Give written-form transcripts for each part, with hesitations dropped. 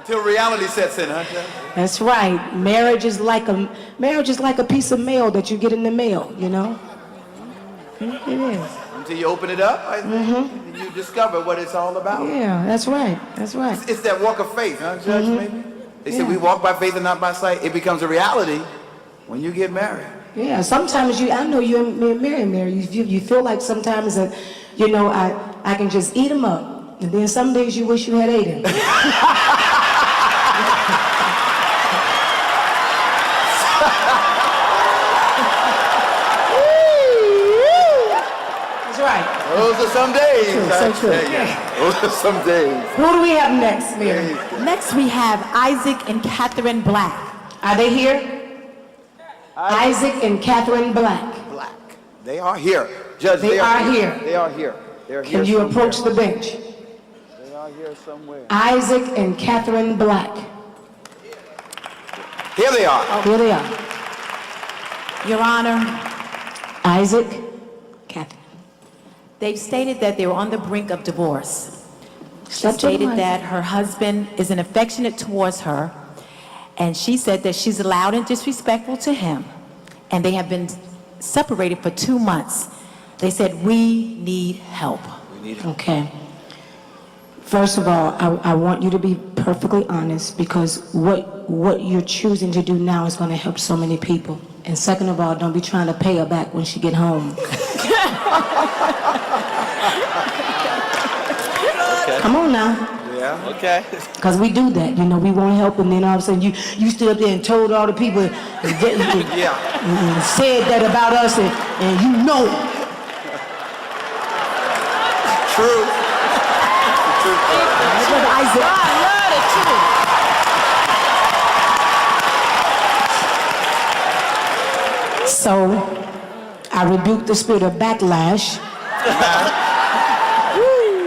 Until reality sets in, huh? That's right. Marriage is like a piece of mail that you get in the mail, you know? It is. Until you open it up, you discover what it's all about. Yeah, that's right. That's right. It's that walk of faith, huh, Judge, maybe? They say we walk by faith and not by sight. It becomes a reality when you get married. Yeah, sometimes I know you and Mary, you feel like sometimes that, you know, I can just eat them up. And then some days you wish you had ate them. That's right. Those are some days. So true. Those are some days. Who do we have next, Mary? Next we have Isaac and Catherine Black. Are they here? Isaac and Catherine Black. They are here. Judge, They are here. They are here. They're here. Can you approach the bench? They are here somewhere. Isaac and Catherine Black. Here they are. Here they are. Your Honor, Isaac, Catherine. they've stated that they were on the brink of divorce. She Step to the stated mic. that her husband isn't affectionate towards her, and she said that she's loud and disrespectful to him, and they have been separated for 2 months. They said, we need help. Okay. First of all, I want you to be perfectly honest, because what you're choosing to do now is going to help so many people. And second of all, don't be trying to pay her back when she get home. Come on now. Yeah. Okay. Because we do that, you know, we won't help, and then all of a sudden you stood up there and told all the people and said that about us, and you know. True. Isaac. So I rebuke the spirit of backlash.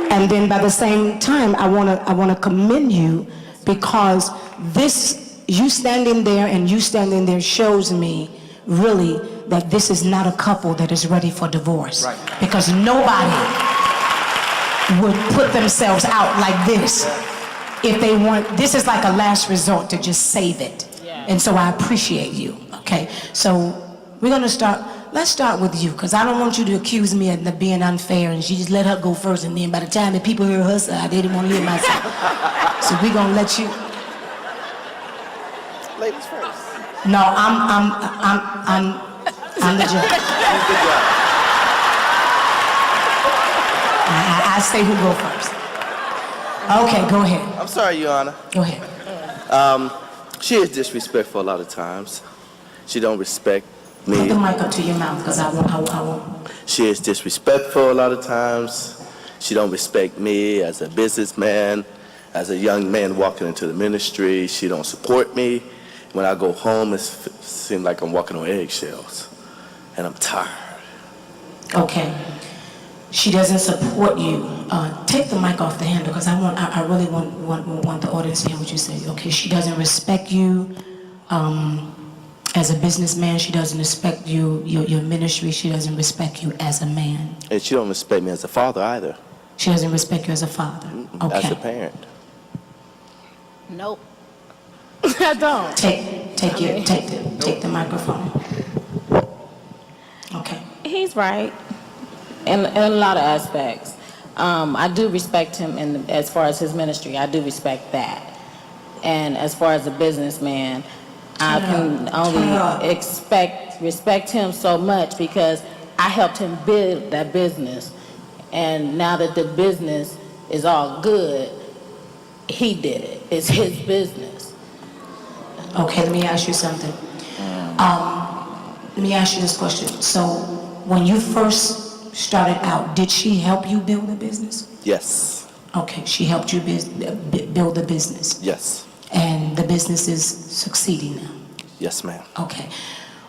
And then by the same time, I want to commend you, because this, you standing there shows me really that this is not a couple that is ready for divorce. Right. Because nobody would put themselves out like this if they want. This is like a last resort to just save it. And so I appreciate you. Okay, so we're gonna start. Let's start with you, because I don't want you to accuse me of being unfair, and she just let her go first, and then by the time the people hear her side, they didn't want to hear my side. So we're gonna let you. Ladies first. No, I'm the judge. I say who go first. Okay, go ahead. I'm sorry, Your Honor. Go ahead. She is disrespectful a lot of times. She don't respect me. Put the mic up to your mouth, because I won't. She is disrespectful a lot of times. She don't respect me as a businessman, as a young man walking into the ministry. She don't support me. When I go home, it seems like I'm walking on eggshells, and I'm tired. Okay. She doesn't support you. Take the mic off the handle, because I really want the audience to hear what you say. Okay, she doesn't respect you as a businessman. She doesn't respect you, your ministry. She doesn't respect you as a man. And she don't respect me as a father either. She doesn't respect you as a father. Okay. As a parent. Nope. I don't. Take the microphone. Okay. He's right in a lot of aspects. I do respect him as far as his ministry. I do respect that. And as far as a businessman, I can only respect him so much because I helped him build that business. And now that the business is all good, he did it. It's his business. Okay, let me ask you something. Let me ask you this question. So, when you first started out, did she help you build a business? Yes. Okay, she helped you build a business. Yes. And the business is succeeding now. Yes, ma'am. Okay.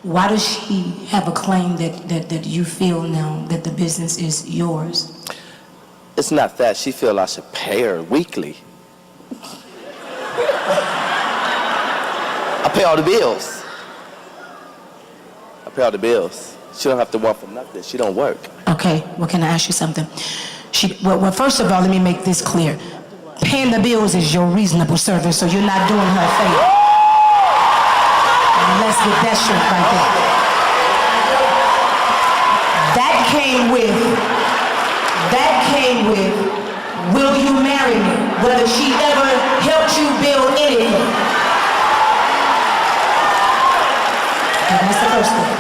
Why does she have a claim that you feel now that the business is yours? It's not that. She feel I should pay her weekly. I pay all the bills. She don't have to work for nothing. She don't work. Okay, well, can I ask you something? Well, first of all, let me make this clear. paying the bills is your reasonable service, so you're not doing her a favor. Let's get that shit right there. That came with, will you marry me? Whether she ever helped you build anything. Okay, that's the first thing.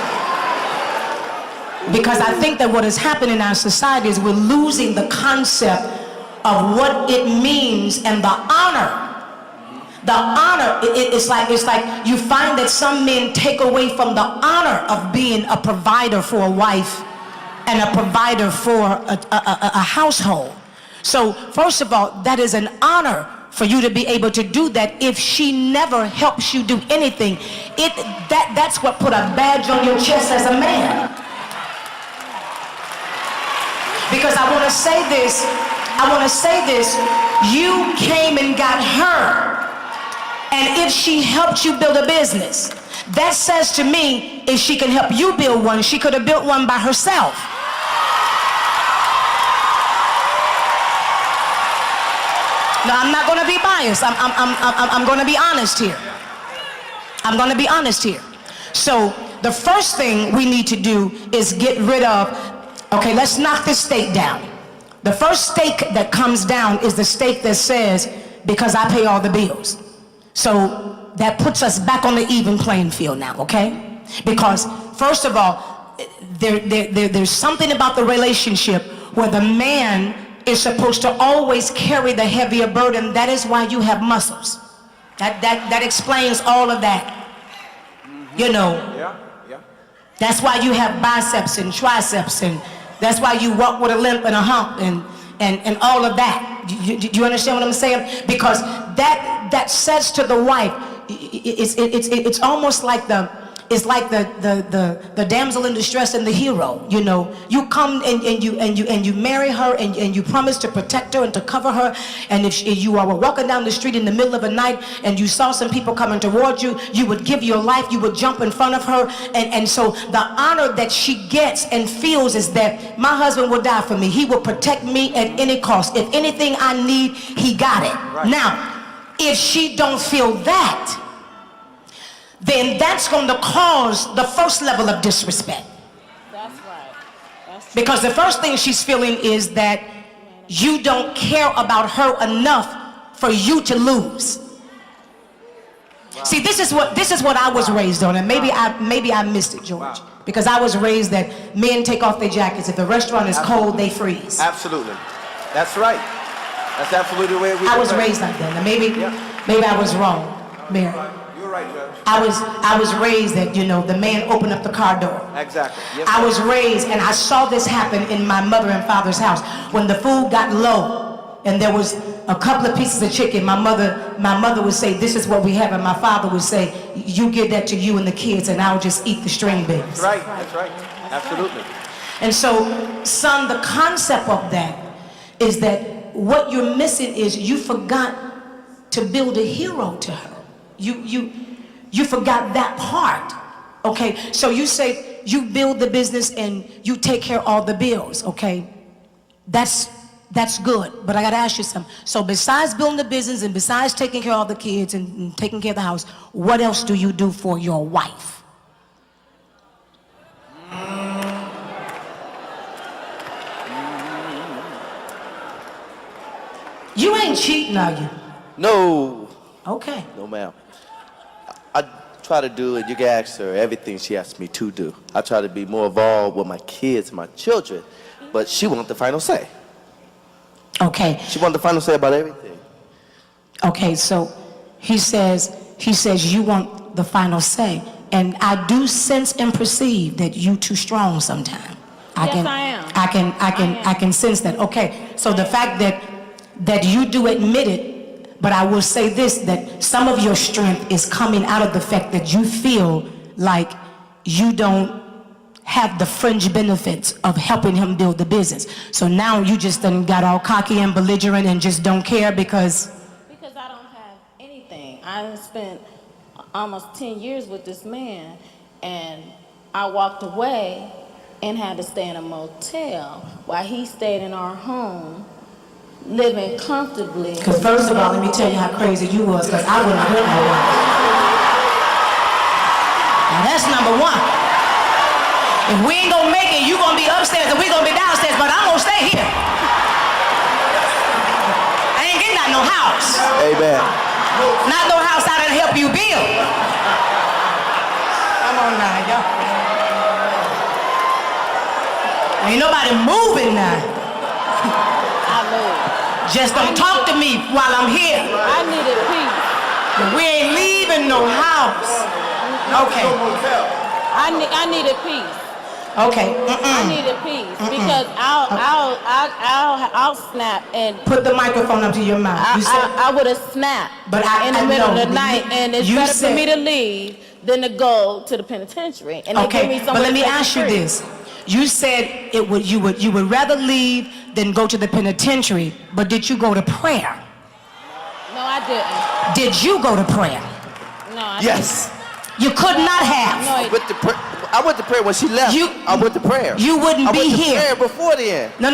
Because I think that what has happened in our society is we're losing the concept of what it means and the honor. The honor, it's like you find that some men take away from the honor of being a provider for a wife and a provider for a household. So first of all, that is an honor for you to be able to do that. If she never helps you do anything, that's what put a badge on your chest as a man. Because I want to say this, you came and got her. And if she helped you build a business, that says to me, if she can help you build one, she could have built one by herself. Now, I'm not going to be biased. I'm going to be honest here. I'm going to be honest here. So the first thing we need to do is get rid of, okay, let's knock this stake down. The first stake that comes down is the stake that says, because I pay all the bills. So that puts us back on the even playing field now, okay? Because first of all, there's something about the relationship where the man is supposed to always carry the heavier burden. That is why you have muscles. That explains all of that. You know. Yeah. That's why you have biceps and triceps, and that's why you walk with a limp and a hump and all of that. Do you understand what I'm saying? Because that says to the wife, it's almost like the damsel in distress and the hero. You know, you come and you marry her and you promise to protect her and to cover her. And if you are walking down the street in the middle of the night and you saw some people coming towards you, you would give your life, you would jump in front of her. And so the honor that she gets and feels is that my husband will die for me. He will protect me at any cost. If anything I need, he got it. Right. Now, if she don't feel that, then that's going to cause the first level of disrespect. That's right. That's true. Because the first thing she's feeling is that you don't care about her enough for you to lose. Wow. See, this is what I was raised on, and maybe I missed it, George. Wow. Because I was raised that men take off their jackets. If the restaurant is cold, they freeze. Absolutely. That's right. That's absolutely the way we I was raised like that. Now maybe I was wrong, Mary. You're right, Judge. I was raised that, you know, the man opened up the car door. Exactly. Yes, I was raised, and I saw this happen in my mother and father's house. When the food got low and there was a couple of pieces of chicken, my mother would say, this is what we have, and my father would say, you give that to you and the kids and I'll just eat the string beans. That's right. That's right. Absolutely. And so, son, the concept of that is that what you're missing is you forgot to build a hero to her. You forgot that part. Okay, so you say you build the business and you take care of all the bills. Okay, that's good, but I gotta ask you something. So besides building the business and besides taking care of all the kids and taking care of the house, what else do you do for your wife? You ain't cheating, are you? No. Okay. No, ma'am. I try to do, and you can ask her everything she asks me to do. I try to be more involved with my kids, my children, but she wants the final say. Okay. She wants the final say about everything. Okay, so he says you want the final say, and I do sense and perceive that you too strong sometimes. I am. I can sense that. Okay, so the fact that you do admit it. But I will say this, that some of your strength is coming out of the fact that you feel like you don't have the fringe benefits of helping him build the business. So now you just done got all cocky and belligerent and just don't care because I don't have anything. I spent almost 10 years with this man, and I walked away and had to stay in a motel while he stayed in our home living comfortably. Because first of all, let me tell you how crazy you was, because I wouldn't have been no wife. Now that's number one. If we ain't gonna make it, you gonna be upstairs and we gonna be downstairs, but I'm gonna stay here. I ain't getting out no house. Amen. Not no house I done help you build. Come on now, y'all. Ain't nobody moving now. I move. Just don't talk to me while I'm here. I needed peace. We ain't leaving no house. Okay. I needed peace. Okay. I needed peace because I'll snap and Put the microphone up to your mouth. You said, I would have snapped But I in the middle know, of the but night, you- and it's you better said- for me to leave than to go to the penitentiary. And they give me okay, but somewhere let to me set me ask you free. this. You said you would rather leave than go to the penitentiary, but did you go to prayer? No, I didn't. Did you go to prayer? No, I Yes. You could not have. didn't. No, I went to prayer when she left. I went to prayer. You wouldn't I be went to here. prayer before then. No.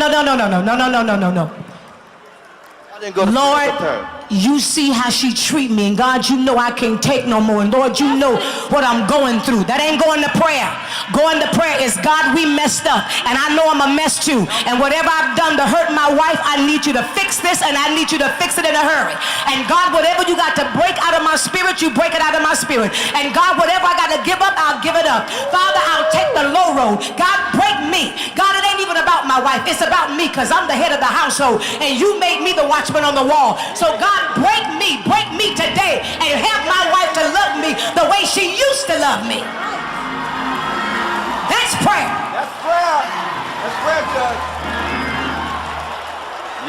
I didn't go to Lord, prayer with her. you see how she treat me, and God, you know I can't take no more. And Lord, you know what I'm going through. That ain't going to prayer. Going to prayer is, God, we messed up, and I know I'm a mess too. And whatever I've done to hurt my wife, I need you to fix this, and I need you to fix it in a hurry. And God, whatever you got to break out of my spirit, you break it out of my spirit. And God, whatever I got to give up, I'll give it up. Father, I'll take the low road. God, break me. God, it ain't even about my wife. It's about me, because I'm the head of the household, and you made me the watchman on the wall. So God, break me today, and help my wife to love me the way she used to love me. That's prayer. That's prayer. That's prayer, Judge.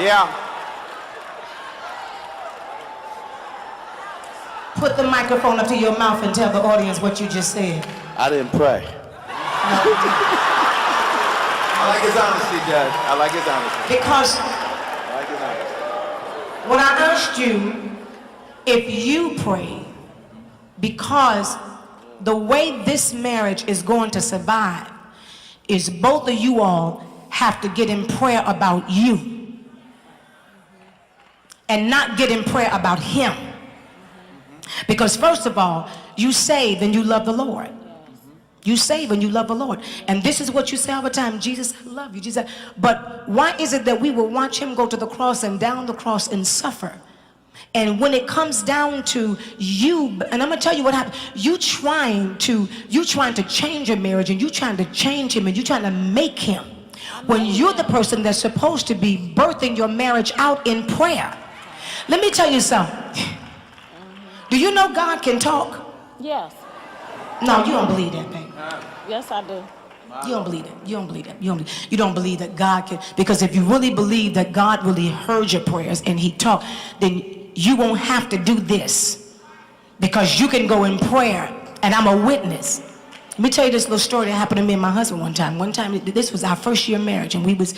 Yeah. Put the microphone up to your mouth and tell the audience what you just said. I didn't pray. I like his honesty, Judge. I like his honesty. Because I like his honesty. when I asked you if you pray, because the way this marriage is going to survive is both of you all have to get in prayer about you and not get in prayer about him. Because first of all, you save and you love the Lord. You save and you love the Lord. And this is what you say all the time: Jesus, I love you, Jesus. But why is it that we will watch him go to the cross and down the cross and suffer? And when it comes down to you, and I'm gonna tell you what happened, you trying to change your marriage, and you trying to change him, and you trying to make him, when you're the person that's supposed to be birthing your marriage out in prayer. Let me tell you something. Do you know God can talk? Yes. No, you don't believe that, baby. Yes, I do. You don't believe it. You don't believe it. You don't believe that God can. Because if you really believe that God really heard your prayers and he talked, then you won't have to do this. Because you can go in prayer, and I'm a witness. Let me tell you this little story that happened to me and my husband one time. One time, this was our first year of marriage, and we was,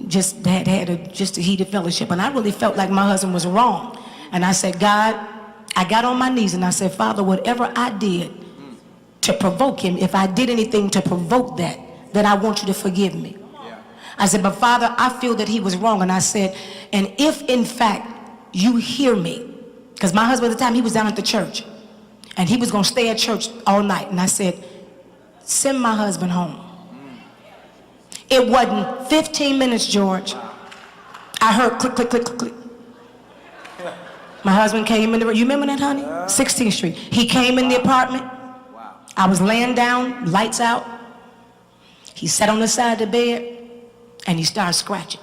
just had a heated fellowship. And I really felt like my husband was wrong. And I said, God, I got on my knees and I said, Father, whatever I did to provoke him, if I did anything to provoke that, then I want you to forgive me. Yeah. I said, but Father, I feel that he was wrong. And I said, and if in fact you hear me, because my husband at the time, he was down at the church and he was going to stay at church all night. And I said, send my husband home. It wasn't 15 minutes, George. I heard click, click, click, click, click. My husband came in the room. You remember that, honey? 16th Street. He came in the apartment. I was laying down, lights out. He sat on the side of the bed and he started scratching.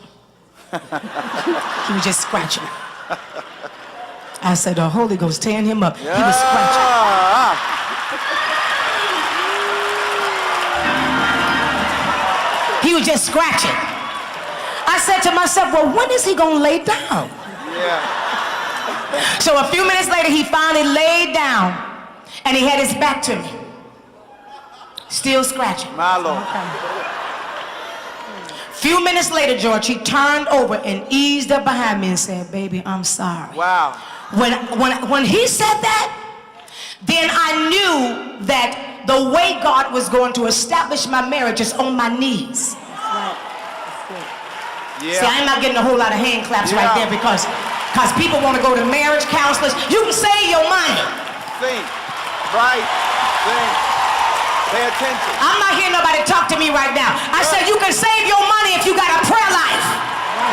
He was just scratching. I said, the Holy Ghost, tearing him up. He was scratching. He was just scratching. I said to myself, well, when is he going to lay down? Yeah. So a few minutes later, he finally laid down and he had his back to me. Still scratching. My Lord. Few minutes later, George, he turned over and eased up behind me and said, baby, I'm sorry. Wow. When he said that, then I knew that the way God was going to establish my marriage is on my knees. Yeah. See, I'm not getting a whole lot of hand claps right Yeah. there because people want to go to marriage counselors. You can save your money. Think. Right. Think. Pay attention. I'm not hearing nobody talk to me right now. I said you can save your money if you got a prayer life.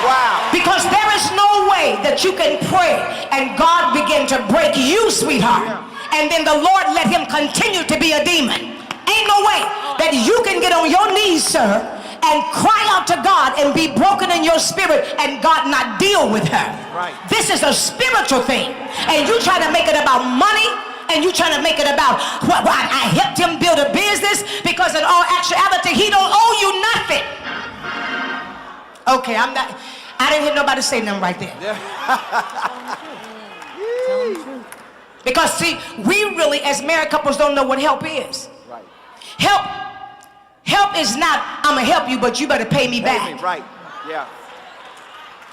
Wow. Because there is no way that you can pray and God begin to break you, sweetheart. And then the Lord let him continue to be a demon. Ain't no way that you can get on your knees, sir, and cry out to God and be broken in your spirit and God not deal with her. Right. This is a spiritual thing. And you try to make it about money, and you trying to make it about what I helped him build a business, because in all actuality he don't owe you nothing. Okay, I didn't hear nobody say nothing right there. Because see, we really as married couples don't know what help is. Right. Help is not I'm gonna help you but you better pay me back. Pay me. Right. Yeah.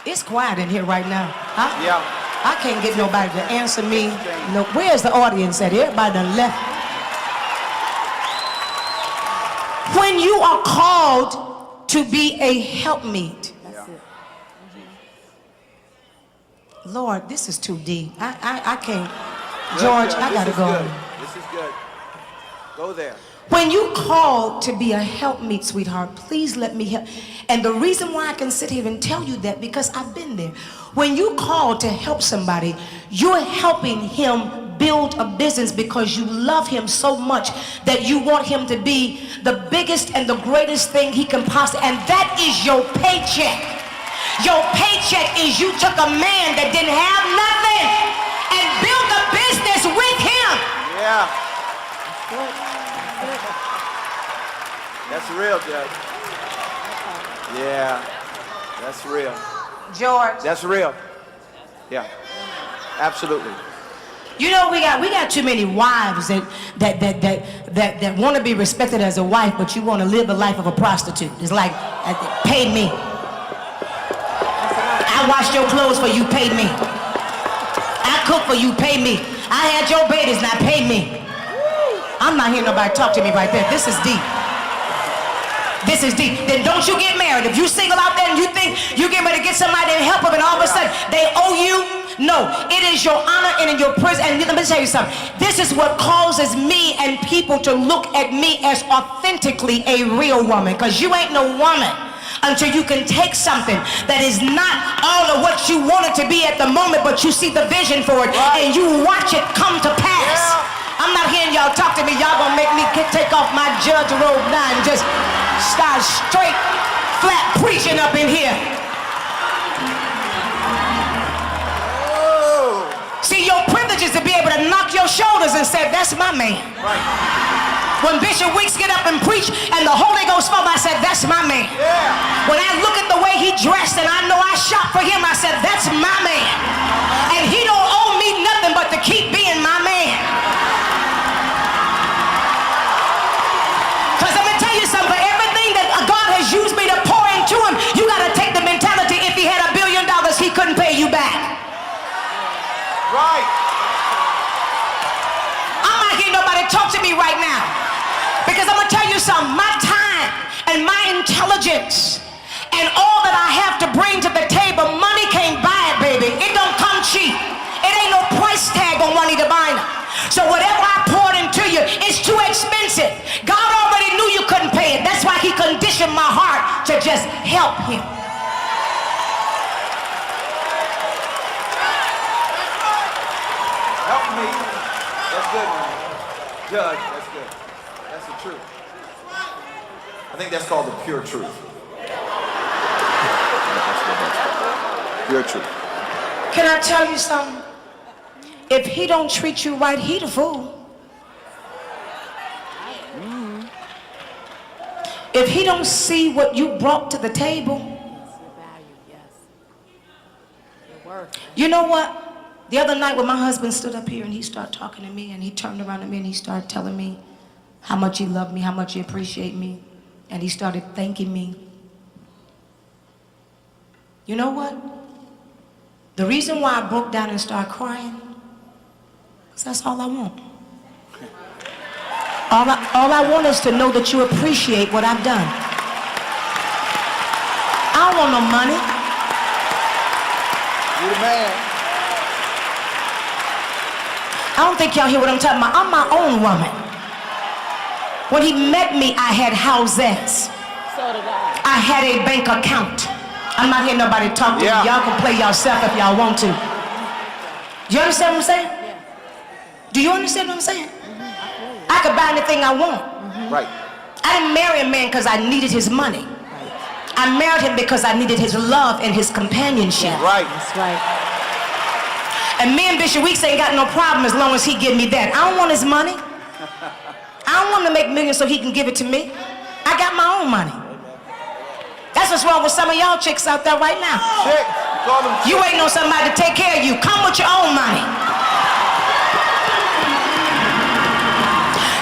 It's quiet in here right now. Huh? Yeah. I can't get nobody to answer me. No, where's the audience at? Everybody done left. When you are called to be a helpmeet, Lord, this is too deep. I can't. George, I gotta go. This is good. Go there. When you called to be a helpmeet, sweetheart, please let me help. And the reason why I can sit here and tell you that, because I've been there. When you call to help somebody, you're helping him build a business because you love him so much that you want him to be the biggest and the greatest thing he can possibly, and that is your paycheck. Your paycheck is you took a man that didn't have nothing and built a business with him. Yeah. That's real, Judge. Yeah. That's real. George. That's real. Yeah. Absolutely. You know, we got too many wives that want to be respected as a wife, but you want to live the life of a prostitute. It's like, pay me. I washed your clothes for you, pay me. I cook for you, pay me. I had your babies, now pay me. I'm not hearing nobody talk to me right there. This is deep. This is deep. Then don't you get married. If you single out there and you think you get ready to get somebody to help them and all of a sudden they owe you, no. It is your honor and in your prison. And let me tell you something. This is what causes me and people to look at me as authentically a real woman. Because you ain't no woman until you can take something that is not all of what you want it to be at the moment, but you see the vision for it and you watch it come to pass. I'm not hearing y'all talk to me. Y'all gonna make me take off my judge robe now and just start straight, flat preaching up in here. Oh. See, your privilege is to be able to knock your shoulders and say, that's my man. Right. When Bishop Weeks get up and preach and the Holy Ghost spoke, I said, that's my man. Yeah. When I look at the way he dressed and I know I shop for him, I said, that's my man. And he don't owe me nothing but to keep being my man. Because I'm going to tell you something, for everything that God has used me to pour into him, you got to take the mentality, if he had $1 billion, he couldn't pay you back. Right. I'm not hearing nobody talk to me right now. Because I'm going to tell you something, my time and my intelligence and all that I have to bring to the table, money can't buy it, baby. It don't come cheap. It ain't no price tag on money to buy it. So whatever I poured into you, it's too expensive. God already knew you couldn't pay it. That's why he conditioned my heart to just help him. Help me. That's good, man. Judge, that's good. That's the truth. I think that's called the pure truth. Pure truth. Can I tell you something? If he don't treat you right, he the fool. If he don't see what you brought to the table. You know what? The other night when my husband stood up here and he started talking to me and he turned around to me and he started telling me how much he loved me, how much he appreciated me, and he started thanking me. You know what? The reason why I broke down and started crying, because that's all I want. All I want is to know that you appreciate what I've done. I don't want no money. You the man. I don't think y'all hear what I'm talking about. I'm my own woman. When he met me, I had houses. So did I. I had a bank account. I'm not hearing nobody talk to Yeah. me. Y'all can play yourself if y'all want to. Do you understand what I'm saying? Yeah. Do you understand what I'm saying? I could buy anything I want. Right. I didn't marry a man because I needed his money. I married him because I needed his love and his companionship. Right. That's right. And me and Bishop Weeks ain't got no problem as long as he give me that. I don't want his money. I don't want to make millions so he can give it to me. I got my own money. That's what's wrong with some of y'all chicks out there right now. Chick. You call them You waiting on somebody to take care of you. Come with your own money.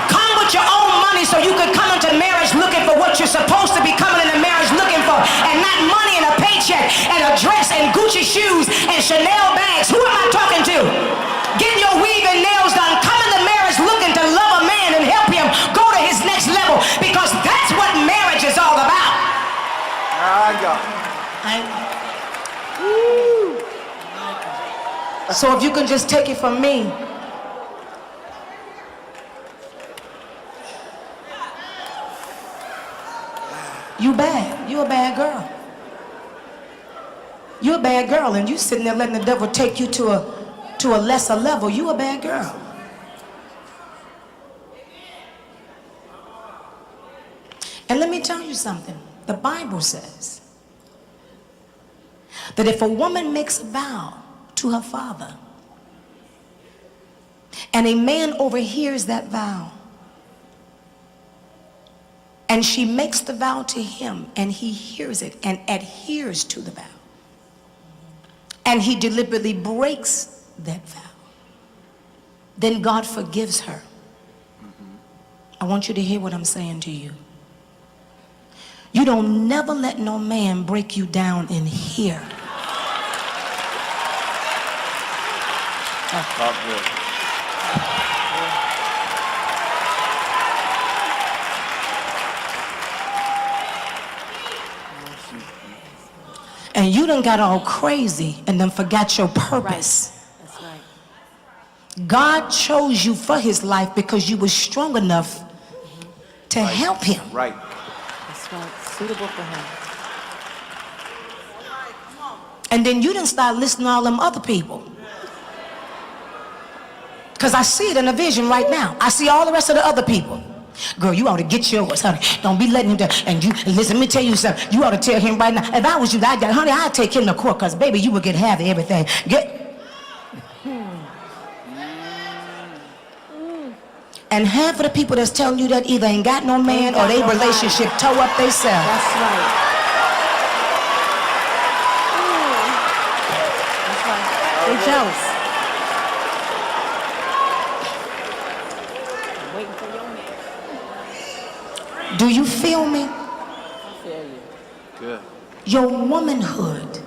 Come with your own money so you can come into marriage looking for what you're supposed to be coming into marriage looking for, and not money and a paycheck and a dress and Gucci shoes and Chanel bags. Who am I talking to? Getting your weave and nails done. Come into marriage looking to love a man and help him go to his next level, because that's what marriage is all about. I got it. So if you can just take it from me, you bad. You a bad girl. You a bad girl, and you sitting there letting the devil take you to a lesser level. You a bad girl. And let me tell you something. The Bible says that if a woman makes a vow to her father, and a man overhears that vow, and she makes the vow to him, and he hears it and adheres to the vow, and he deliberately breaks that vow, then God forgives her. I want you to hear what I'm saying to you. You don't never let no man break you down in here. Talk good. And you done got all crazy and then forgot your purpose. That's right. God chose you for his life because you were strong enough to help him. Right. That's right. Suitable for him. And then you didn't start listening to all them other people. Because I see it in a vision right now. I see all the rest of the other people. Girl, you ought to get yours, honey. Don't be letting him down. And you, listen, let me tell you something. You ought to tell him right now. If I was you, honey, I'd take him to court, because, baby, you would get half of everything. And half of the people that's telling you that either ain't got no man or their relationship toe up themselves. That's right. That's right. They jealous. I'm waiting for your man. Do you feel me? I feel you. Good. Your womanhood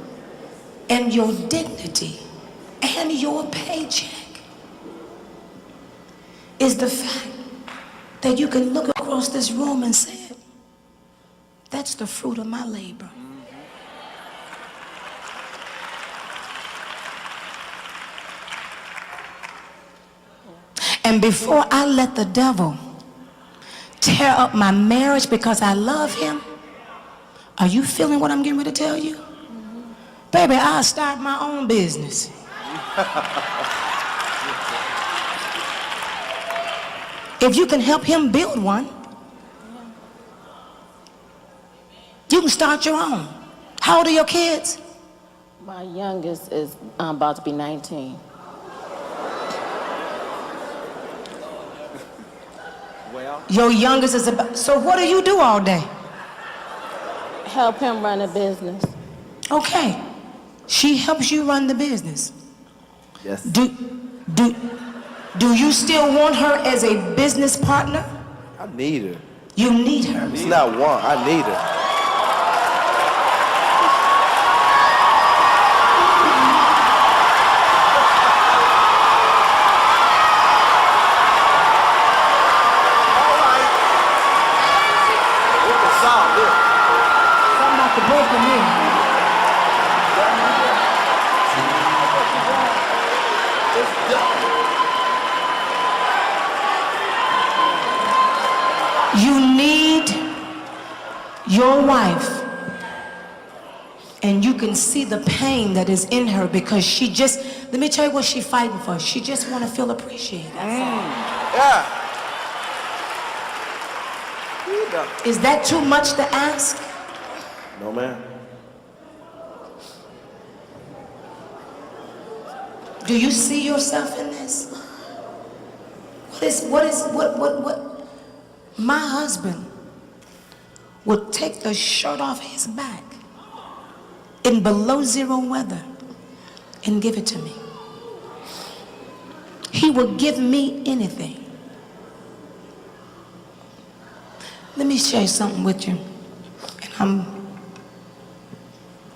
and your dignity and your paycheck is the fact that you can look across this room and say, that's the fruit of my labor. And before I let the devil tear up my marriage because I love him, are you feeling what I'm getting ready to tell you? Baby, I'll start my own business. If you can help him build one, you can start your own. How old are your kids? My youngest is about to be 19. Well, Your youngest is about, so what do you do all day? Help him run a business. Okay, she helps you run the business. Yes. Do you still want her as a business partner? I need her. You need her. It's not want, I need her. with the sound, look. Something about the broken man. You need your wife, and you can see the pain that is in her because she just, let me tell you what she's fighting for. She just want to feel appreciated. Yeah. Is that too much to ask? No, ma'am. Do you see yourself in this? What? My husband would take the shirt off his back in below zero weather and give it to me. He would give me anything. Let me share something with you. And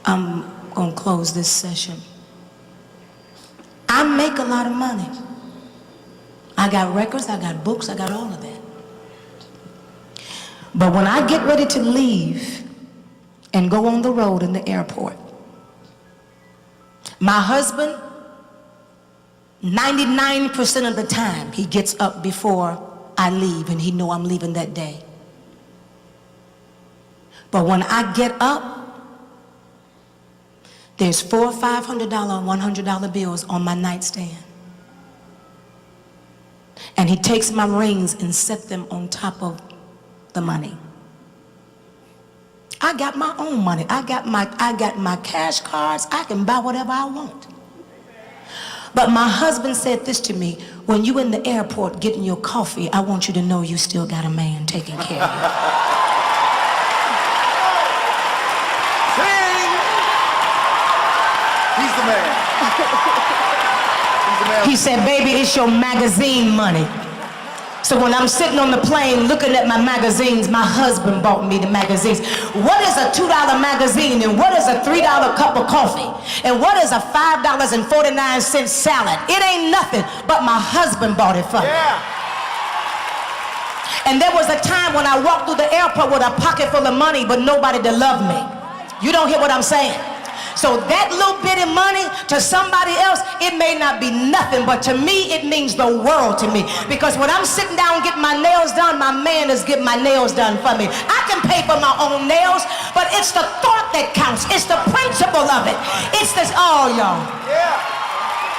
I'm gonna close this session. I make a lot of money. I got records, I got books, I got all of that. But when I get ready to leave and go on the road in the airport, my husband, 99% of the time, he gets up before I leave, and he know I'm leaving that day. But when I get up, there's $400, $500, $100 bills on my nightstand. And he takes my rings and set them on top of the money. I got my own money. I got my cash cards. I can buy whatever I want. But my husband said this to me: when you in the airport getting your coffee, I want you to know you still got a man taking care of you. He's the man. He's the man. He said, baby, it's your magazine money. So when I'm sitting on the plane looking at my magazines, my husband bought me the magazines. What is a $2 magazine, and what is a $3 cup of coffee, and what is a $5.49 salad? It ain't nothing, but my husband bought it for me. Yeah. And there was a time when I walked through the airport with a pocket full of money, but nobody to love me. You don't hear what I'm saying? So that little bit of money to somebody else, it may not be nothing, but to me, it means the world to me. Because when I'm sitting down getting my nails done, my man is getting my nails done for me. I can pay for my own nails, but it's the thought that counts. It's the principle of it. It's this, oh, y'all. Yeah.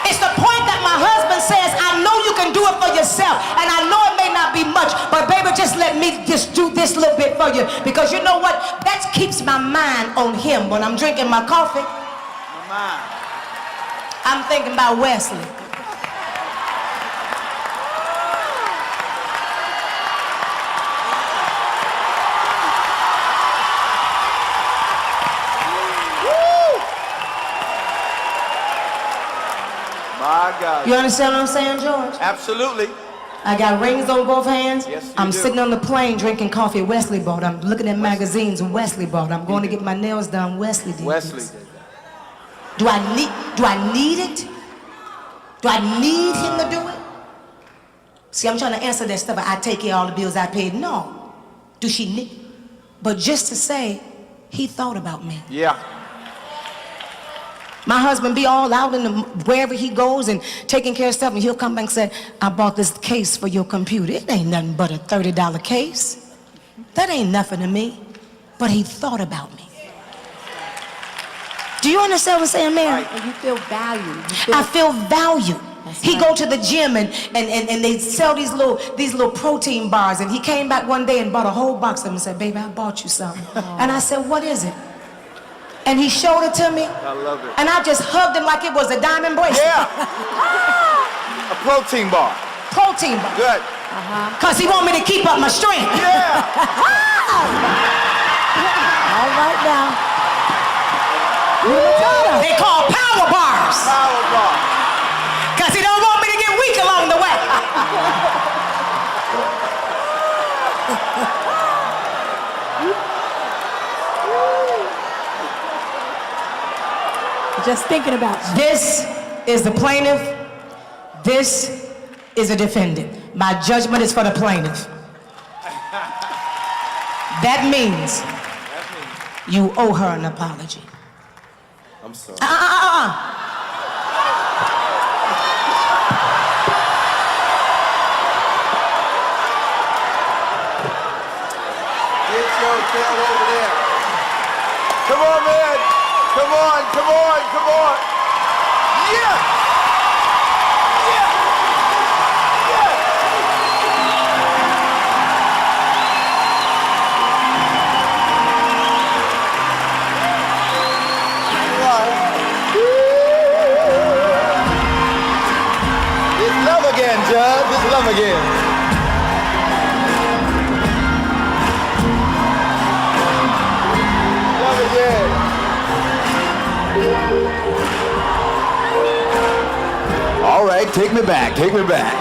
It's the point that my husband says, I know you can do it for yourself, and I know it may not be much, but baby, just let me just do this little bit for you. Because you know what? That keeps my mind on him. When I'm drinking my coffee, I'm thinking about Wesley. My God. You understand what I'm saying, George? Absolutely. I got rings on both hands. Yes, you I'm do. sitting on the plane drinking coffee. Wesley bought. I'm looking at magazines. Wesley bought. I'm going to get my nails done. Wesley did. Wesley this. did that. Do I need it? Do I need him to do it? See, I'm trying to answer that stuff. I take care of all the bills I paid. No. Do she need? But just to say, he thought about me. Yeah. My husband be all out in the, wherever he goes and taking care of stuff, and he'll come back and say, I bought this case for your computer. It ain't nothing but a $30 case. That ain't nothing to me. But he thought about me. Do you understand what I'm saying, Mary? And you feel valued. I feel valued. He right. go to the gym and they sell these little protein bars, and he came back one day and bought a whole box of them and said, baby, I bought you something. And I said, what is it? And he showed it to me. I love it. And I just hugged him like it was a diamond bracelet. Yeah. A protein bar. Protein bar. Good. Cause he want me to keep up my strength. Yeah. All right now. They call power bars. Power bar. Cause he don't want me to get weak along the way. Just thinking about you. This is the plaintiff. This is a defendant. My judgment is for the plaintiff. That means you owe her an apology. I'm sorry. Come on, come on, come on. Yeah. Yeah. Yeah. It's love again, Judge. It's love again. Love again. All right, take me back. Take me back.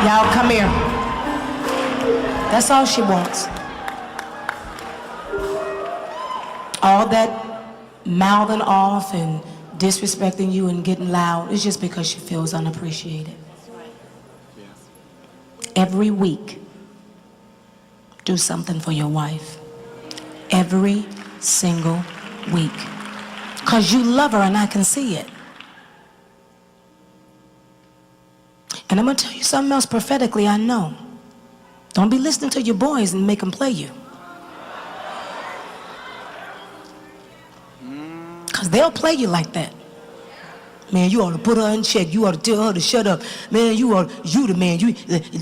Y'all come here. That's all she wants. All that mouthing off and disrespecting you and getting loud is just because she feels unappreciated. Every week, do something for your wife. Every single week. Because you love her and I can see it. And I'm going to tell you something else prophetically I know. Don't be listening to your boys and make them play you. Because they'll play you like that. Man, you ought to put her in check. You ought to tell her to shut up. Man, you the man. You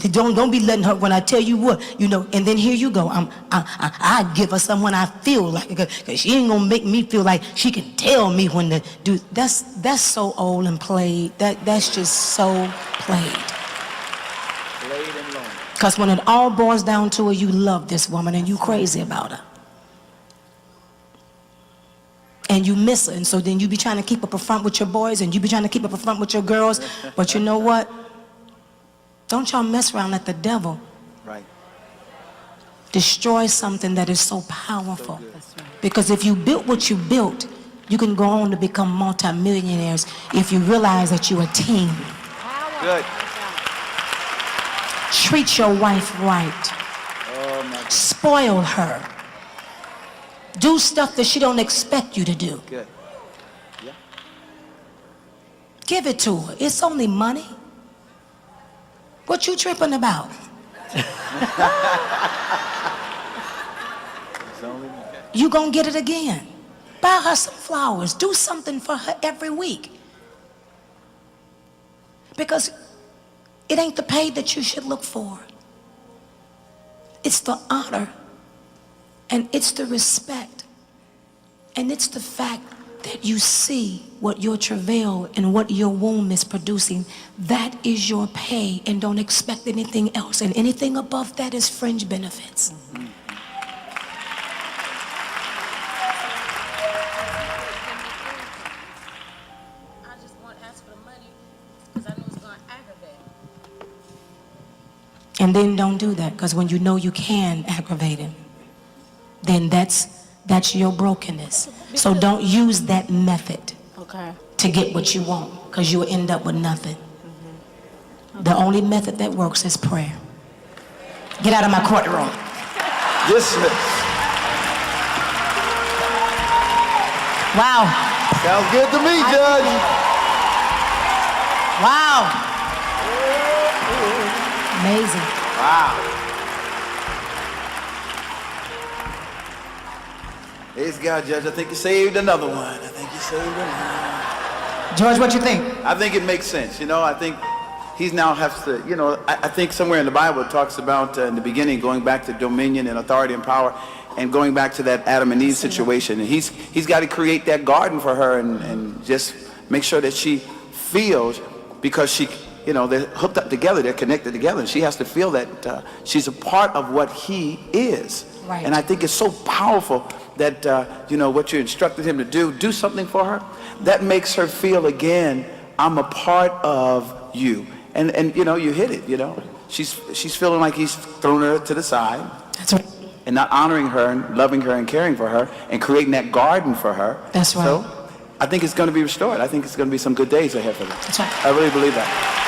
don't be letting her, when I tell you what, you know, and then here you go. I give her something when I feel like it, because she ain't gonna make me feel like she can tell me when to do. That's so old and played. That's just so played. Because when it all boils down to it, you love this woman and you crazy about her. And you miss her, and so then you be trying to keep up a front with your boys, and you be trying to keep up a front with your girls, but you know what? Don't y'all mess around, let the devil destroy something that is so powerful. Because if you built what you built, you can go on to become multimillionaires if you realize that you're a team. Good. Treat your wife right. Spoil her. Do stuff that she don't expect you to do. Good. Yeah. Give it to her. It's only money. What you tripping about? You gonna get it again. Buy her some flowers. Do something for her every week. Because it ain't the pay that you should look for. It's the honor. And it's the respect. And it's the fact that you see what your travail and what your womb is producing. That is your pay, and don't expect anything else. And anything above that is fringe benefits. Mm-hmm. I just want to ask for the money because I know it's going to aggravate. And then don't do that, because when you know you can aggravate him, then that's your brokenness. So don't use that method to get what you want, because you'll end up with nothing. The only method that works is prayer. Get out of my courtroom. Dismiss. Wow. Sounds good to me, Judge. Wow. Amazing. Wow. Praise God, Judge. I think you saved another one. I think you saved another one. George, what you think? I think it makes sense. You know, I think he's now has to, you know, I think somewhere in the Bible it talks about in the beginning going back to dominion and authority and power, and going back to that Adam and Eve situation. And he's got to create that garden for her and just make sure that she feels, because she, you know, they're hooked up together, they're connected together, and she has to feel that she's a part of what he is. Right. And I think it's so powerful that, you know, what you instructed him to do something for her. That makes her feel again, I'm a part of you. And you know, you hit it, you know. She's feeling like he's thrown her to the side. That's right. And not honoring her and loving her and caring for her and creating that garden for her. That's right. So I think it's going to be restored. I think it's going to be some good days ahead for them. That's right. I really believe that.